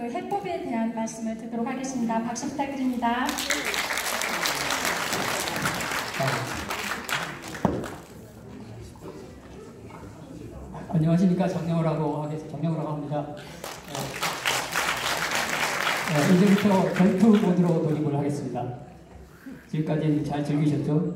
그 해법에 대한 말씀을 듣도록 하겠습니다. 박수 부탁드립니다. 안녕하십니까. 정영우라고 합니다. 이제부터 전투 모드로 돌입을 하겠습니다. 지금까지 잘 즐기셨죠?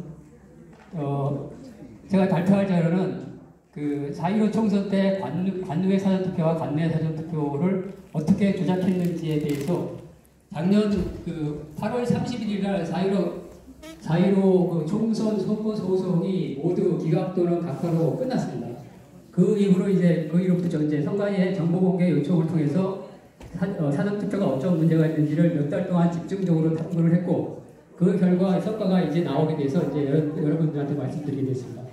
제가 발표할 자료는 그 4.15 총선 때 관외 사전투표와 관내 사전투표를 어떻게 조작했는지에 대해서 작년 그 8월 31일 날 4.15 그 총선 선거 소송이 모두 기각 또는 각하로 끝났습니다. 그 이후로부터 이제 선관위의 정보 공개 요청을 통해서 사전투표가 어떤 문제가 있는지를 몇 달 동안 집중적으로 탐구를 했고, 그 결과 성과가 이제 나오게 돼서 이제 여러분들한테 말씀드리게 됐습니다.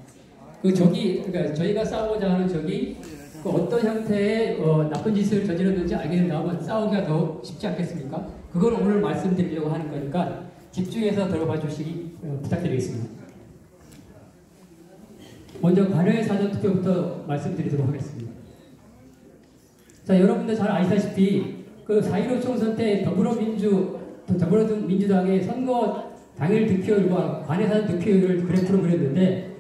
그러니까 저희가 싸우고자 하는 적이 그 어떤 형태의 나쁜 짓을 저질렀는지 알게 된다면 싸우기가 더 쉽지 않겠습니까? 그걸 오늘 말씀드리려고 하는 거니까 집중해서 들어봐 주시기 부탁드리겠습니다. 먼저 관외 사전투표부터 말씀드리도록 하겠습니다. 자, 여러분들 잘 아시다시피 그 4.15 총선 때 더불어민주당의 선거 당일 득표율과 관외 사전 득표율을 그래프로 그렸는데,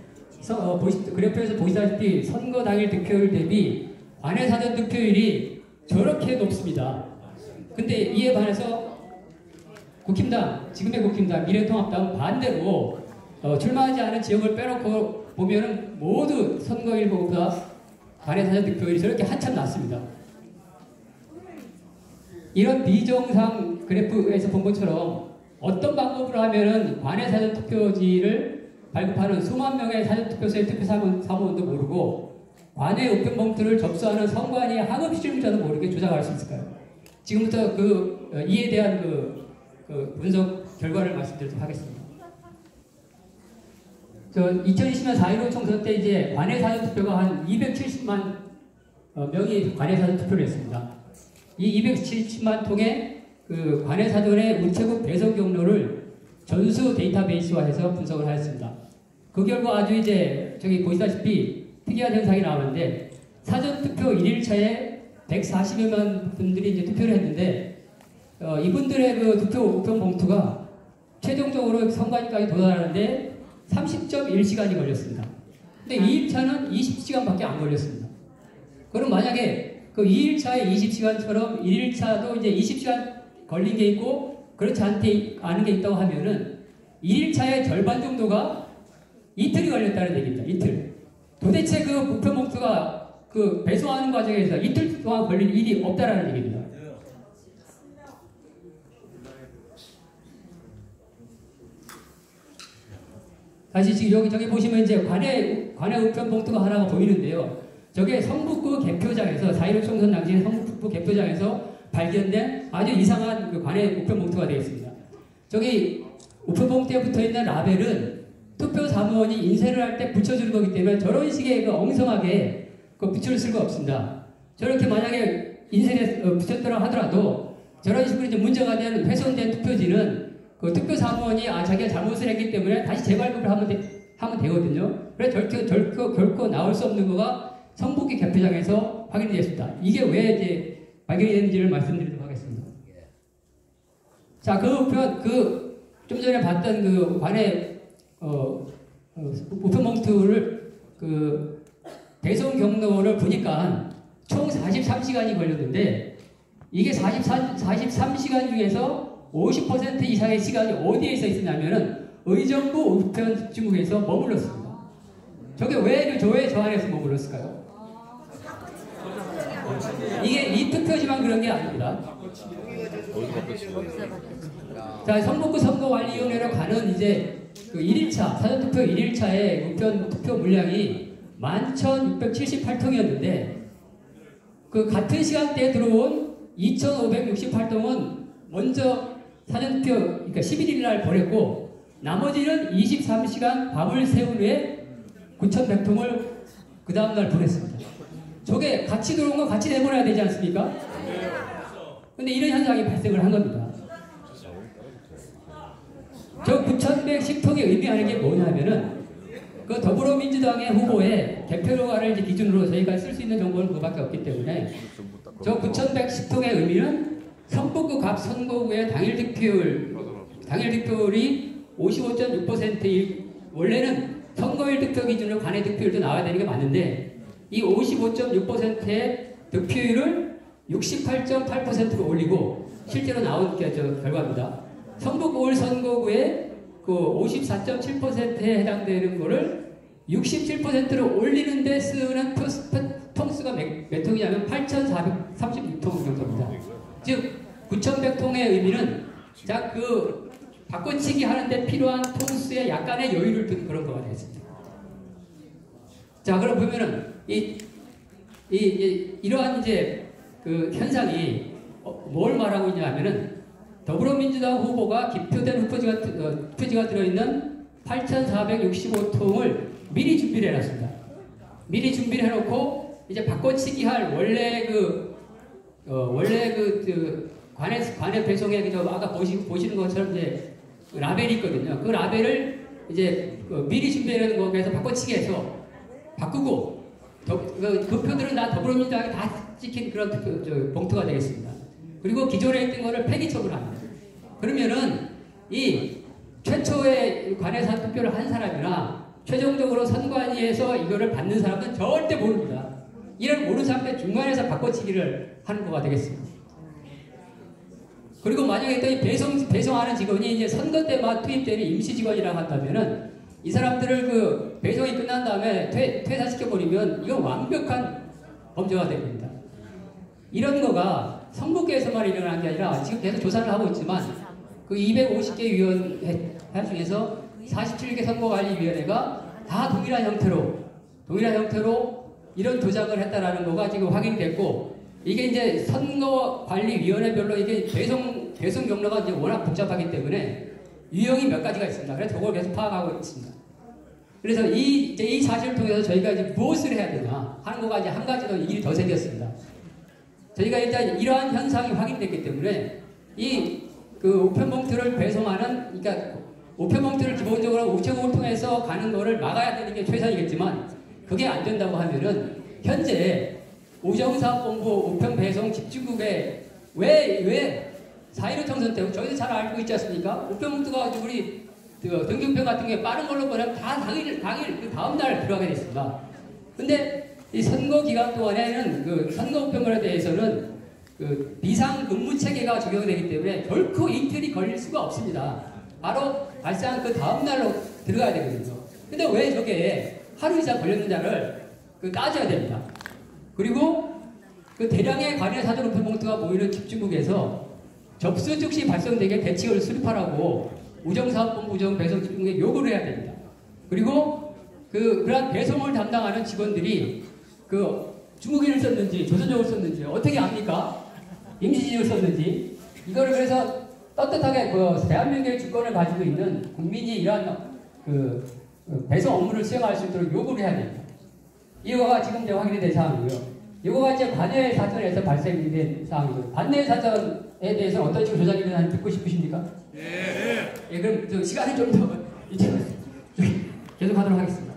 그래프에서 보시다시피 선거 당일 득표율 대비 관외 사전 득표율이 저렇게 높습니다. 근데 이에 반해서 지금의 국힘당, 미래통합당은 반대로 출마하지 않은 지역을 빼놓고 보면은 모두 선거일보다 관외 사전 득표율이 저렇게 한참 낮습니다. 이런 비정상 그래프에서 본 것처럼 어떤 방법으로 하면은 관외 사전 투표지를 발급하는 수만 명의 사전투표소의 투표사무원도 모르고 관외 우편 봉투를 접수하는 선관위 하급 실무자도 모르게 조작할 수 있을까요? 지금부터 이에 대한 그 분석 결과를 말씀드리도록 하겠습니다. 2020년 4.15 총선 때 이제 관외 사전투표가 한 270만 명이 관외 사전투표를 했습니다. 이 270만 통의 그 관외 사전의 우체국 배송 경로를 전수 데이터베이스화해서 분석을 하였습니다. 그 결과 아주 이제 보시다시피 특이한 현상이 나오는데, 사전투표 1일차에 140여만 분들이 이제 투표를 했는데, 이분들의 그 투표 우편 봉투가 최종적으로 선관위까지 도달하는데 30.1시간이 걸렸습니다. 근데 2일차는 20시간밖에 안 걸렸습니다. 그럼 만약에 그 2일차에 20시간처럼 1일차도 이제 20시간 걸린 게 있고 그렇지 않은 게 있다고 하면은 1일차의 절반 정도가 이틀이 걸렸다는 얘기입니다. 이틀. 도대체 그 우편 봉투가 그 배송하는 과정에서 이틀 동안 걸린 일이 없다라는 얘기입니다. 다시 지금 저기 보시면 이제 관외 우편 봉투가 하나가 보이는데요. 저게 성북구 개표장에서 4.15 총선 당시 성북구 개표장에서 발견된 아주 이상한 그 관외 우편 봉투가 되어 있습니다. 저기 우편 봉투에 붙어 있는 라벨은 투표 사무원이 인쇄를 할 때 붙여주는 거기 때문에 저런 식의 엉성하게 붙일 수가 없습니다. 저렇게 만약에 인쇄에 붙였더라 하더라도 저런 식으로 이제 문제가 된 훼손된 투표지는 그 투표 사무원이 자기가 잘못을 했기 때문에 다시 재발급을 하면 되거든요. 그래서 결코 나올 수 없는 거가 성북구 개표장에서 확인이 됐습니다. 이게 왜 이제 발견이 됐는지를 말씀드리도록 하겠습니다. 자, 좀 전에 봤던 그 관외 우편 봉투를 배송 경로를 보니까 총 43시간이 걸렸는데, 이게 43시간 중에서 50% 이상의 시간이 어디에 있었냐면은 의정부 우편 집중국에서 머물렀습니다. 저게 왜 저 안에서 머물렀을까요? 이게 이 투표지만 그런 게 아닙니다. 자, 성북구 선거관리위원회로 가는 이제 그 1일차, 사전투표 1일차의 우편 투표 물량이 11,678통이었는데, 그 같은 시간대에 들어온 2,568통은 먼저 사전투표, 그러니까 11일 날 보냈고, 나머지는 23시간 밤을 새운 후에 9,100통을 그 다음날 보냈습니다. 저게 같이 들어온 거 같이 내보내야 되지 않습니까? 근데 이런 현상이 발생을 한 겁니다. 저 9,110통이 의미하는 게 뭐냐면은 그 더불어민주당의 후보의 개표료가를 이제 기준으로 저희가 쓸 수 있는 정보는 그거밖에 없기 때문에 저 9,110통의 의미는 성북구 갑 선거구의 당일 득표율이 55.6%일 원래는 선거일 득표 기준으로 관외 득표율도 나와야 되는 게 맞는데 이 55.6%의 득표율을 68.8%로 올리고 실제로 나온 게 결과입니다. 성북 선거구의 그 54.7%에 해당되는 거를 67%로 올리는 데 쓰는 통수가 몇 통이냐면 8,436통 정도입니다. 즉 9,100통의 의미는 자 그 바꿔치기 하는데 필요한 통수에 약간의 여유를 둔 그런 거가 되겠습니다. 자 그럼 보면은 이러한 이제 그 현상이 뭘 말하고 있냐면은 더불어민주당 후보가 기표된 표지가 들어있는 8,465통을 미리 준비를 해놨습니다. 미리 준비를 해놓고 이제 바꿔치기 할 원래 관외 배송에 아까 보시는 것처럼 이제 라벨이 있거든요. 그 라벨을 이제 미리 준비해놓은 거에서 바꿔치기해서 바꾸고 그 표들은 다 더불어민주당에 다 찍힌 그런 봉투가 되겠습니다. 그리고 기존에 있던 거를 폐기 처분합니다. 그러면은 이 최초의 관외사 투표를 한 사람이나 최종적으로 선관위에서 이거를 받는 사람은 절대 모릅니다. 이를 모르는 사람들 중간에서 바꿔치기를 하는 거가 되겠습니다. 그리고 만약에 또 이 배송하는 직원이 이제 선거 때만 투입되는 임시 직원이라고 한다면은 이 사람들을 그 배송이 끝난 다음에 퇴사시켜버리면 이건 완벽한 범죄가 됩니다. 이런 거가 성북구에서만 일어난 게 아니라 지금 계속 조사를 하고 있지만 그 250개 위원회 중에서 47개 선거관리위원회가 다 동일한 형태로 이런 조작을 했다라는 거가 지금 확인됐고 이게 이제 선거관리위원회별로 이게 배송 경로가 이제 워낙 복잡하기 때문에 유형이 몇 가지가 있습니다. 그래서 그걸 계속 파악하고 있습니다. 그래서 이 사실을 통해서 저희가 이제 무엇을 해야 되나 하는 거가 이제 한 가지 더 일이 더 생겼습니다. 저희가 일단 이러한 현상이 확인됐기 때문에 그 우편봉투를 배송하는, 그러니까 우편봉투를 기본적으로 우체국을 통해서 가는 거를 막아야 되는 게 최선이겠지만 그게 안 된다고 하면은 현재 우정사업본부 우편배송 집중국에 왜 4.15 총선 때 저희도 잘 알고 있지 않습니까? 우편봉투가 우리 등기우편 같은 게 빠른 걸로 보내면 다 당일 그 다음날 들어가게 돼 있습니다. 근데 이 선거 기간 동안에는 그 선거 우편물에 대해서는 그 비상 근무 체계가 적용되기 때문에 결코 이틀이 걸릴 수가 없습니다. 바로 발생한 그 다음날로 들어가야 되거든요. 근데 왜 저게 하루 이상 걸렸느냐를 따져야 됩니다. 그리고 그 대량의 관외 사전 우편봉투가 모이는 집중국에서 접수 즉시 발송되게 대책을 수립하라고 우정사업본부 우정배송 집중국에 요구를 해야 됩니다. 그리고 그러한 배송을 담당하는 직원들이 중국인을 썼는지 조선족을 썼는지 어떻게 압니까? 임시진을 썼는지 이거를 그래서 떳떳하게 대한민국의 주권을 가지고 있는 국민이 이러한 배송 업무를 수행할 수 있도록 요구를 해야 됩니다. 이거가 지금 이제 확인이 된 사항이고요. 이거가 이제 관외 사전에서 발생된 사항이고요. 관외 사전에 대해서 어떤 식으로 조작이 되는지 듣고 싶으십니까? 네. 예, 그럼 시간이 좀 더 계속 하도록 하겠습니다.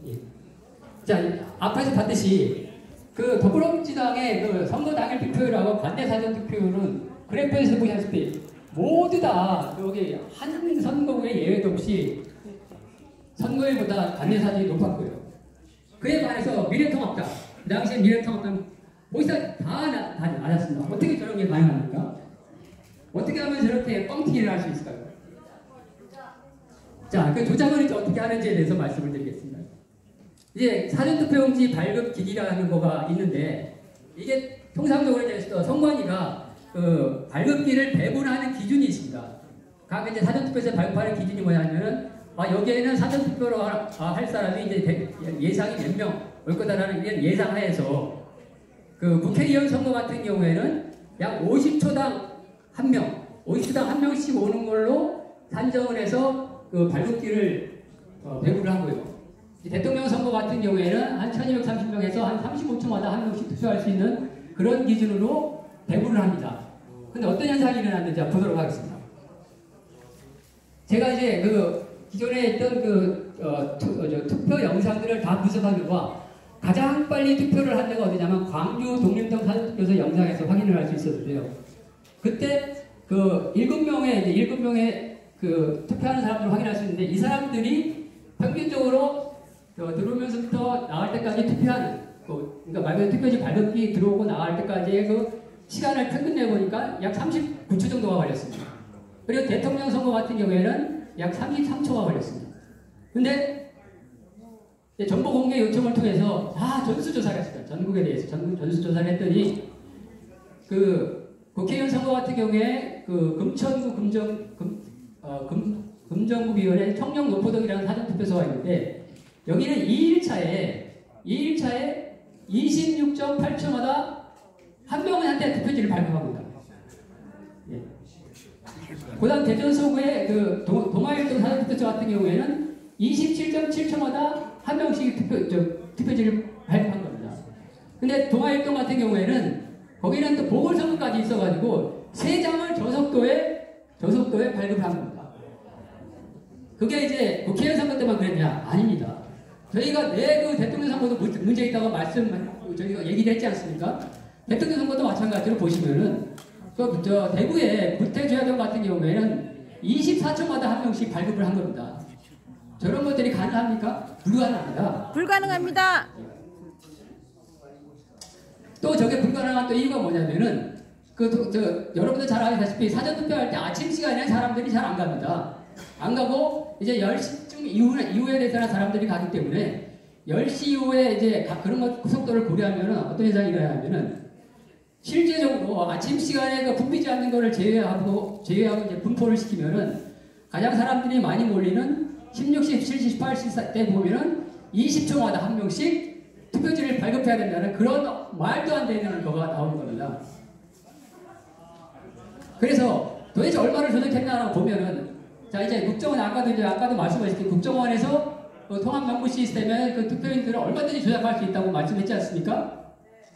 예. 자, 앞에서 봤듯이 더불어민주당의 선거 당일 득표율하고 관내 사전 득표율은 그래프에서 보시다시피 모두 다 여기 한 선거구에 예외도 없이 선거일보다 관내 사전이 높았고요. 그에 반해서 미래통합당, 그 당시에 미래통합당 거기서 다 낮았습니다. 어떻게 저런 게 가능합니까? 어떻게 하면 저렇게 뻥튀기를 할 수 있을까요? 자, 그 조작을 이제 어떻게 하는지에 대해서 말씀을 드리겠습니다. 이제 사전투표용지 발급 기기라는 거가 있는데 이게 통상적으로 이제 선관위가 발급기를 배분하는 기준이 있습니다. 각 이제 사전투표에서 발급하는 기준이 뭐냐면은 여기에는 사전투표로 할 사람이 이제 예상이 몇 명 올 거다라는 예상하에서 국회의원 선거 같은 경우에는 약 50초당 한 명씩 오는 걸로 산정을 해서 발급기를 배분을 하고요. 대통령 선거 같은 경우에는 한 1230명에서 한 35초마다 한 명씩 투표할 수 있는 그런 기준으로 배분을 합니다. 근데 어떤 현상이 일어났는지 보도록 하겠습니다. 제가 이제 기존에 있던 투표 영상들을 다 분석한 결과 가장 빨리 투표를 한 데가 어디냐면 광주 독립동 사전투표소 영상에서 확인을 할 수 있었는데요. 그때 그 7명의 그 투표하는 사람들을 확인할 수 있는데 이 사람들이 평균적으로 들어오면서부터 나갈 때까지 투표하는 그러니까 말 그대로 투표지 발급기 들어오고 나갈 때까지의 그 시간을 평균 내보니까 약 39초 정도가 걸렸습니다. 그리고 대통령 선거 같은 경우에는 약 33초가 걸렸습니다. 근데 정보 공개 요청을 통해서 다 전수조사를 했습니다. 전국에 대해서 전수조사를 했더니 그 국회의원 선거 같은 경우에 그 금천구 금정구위원회 청령노포동이라는 사전투표소가 있는데 여기는 2일차에 26.8초마다 한 명한테 투표지를 발급합니다. 예. 그다음 대전 서구의 그 동아일동 사전투표소 같은 경우에는 27.7초마다 한 명씩 투표지를 발급한 겁니다. 근데 동아일동 같은 경우에는 거기는 또 보궐선거까지 있어가지고 3장을 저속도에 발급을 한 겁니다. 그게 이제 국회의원 선거 때만 그랬냐? 아닙니다. 저희가 그 대통령 선거도 문제 있다고 저희가 얘기를 했지 않습니까? 대통령 선거도 마찬가지로 보시면은 대구의 구태주야동 같은 경우에는 24초마다 한 명씩 발급을 한 겁니다. 저런 것들이 가능합니까? 불가능합니다. 불가능합니다. 또 저게 불가능한 또 이유가 뭐냐면은 여러분들 잘 아시다시피 사전투표할 때 아침 시간에 사람들이 잘 안 갑니다. 안 가고 이제 10시쯤 이후에 대해서는 사람들이 가기 때문에 10시 이후에 이제 그런 것 속도를 고려하면은 어떤 현상이 일어나냐면은 실제적으로 아침 시간에 그 붐비지 않는 거를 제외하고 이제 분포를 시키면은 가장 사람들이 많이 몰리는 16시, 17시, 18시 때 보면은 20초마다 한 명씩 투표지를 발급해야 된다는 그런 말도 안 되는 거가 나오는 겁니다. 그래서 도대체 얼마를 조작했나라고 보면은 자 이제 국정원 아까도 말씀하셨듯이 국정원에서 그 통합 명부 시스템에 그 투표인들을 얼마든지 조작할 수 있다고 말씀했지 않습니까?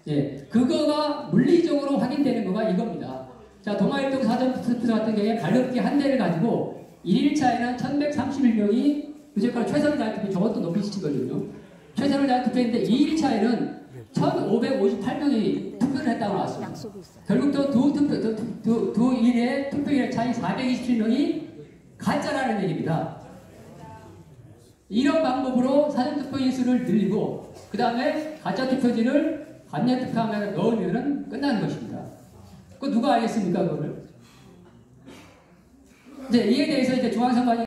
예, 그거가 물리적으로 확인되는 거가 이겁니다. 자 동아일동 사전투표 같은 경우에 발급기 한 대를 가지고 1일차에는 1131명이 무조건 최선을 다한 투표, 저것도 높이시킨 거거든요. 최선을 다한 투표인데 2일차에는 1558명이 투표를 했다고 나왔습니다. 결국 또 두 일의 투표율의 차이 427명이 가짜라는 얘기입니다. 이런 방법으로 사전투표인 수를 늘리고 그 다음에 가짜 투표지를 관내 투표함에 넣으면 끝나는 것입니다. 그거 누가 알겠습니까, 그거를? 이제 이에 대해서 이제 중앙선관위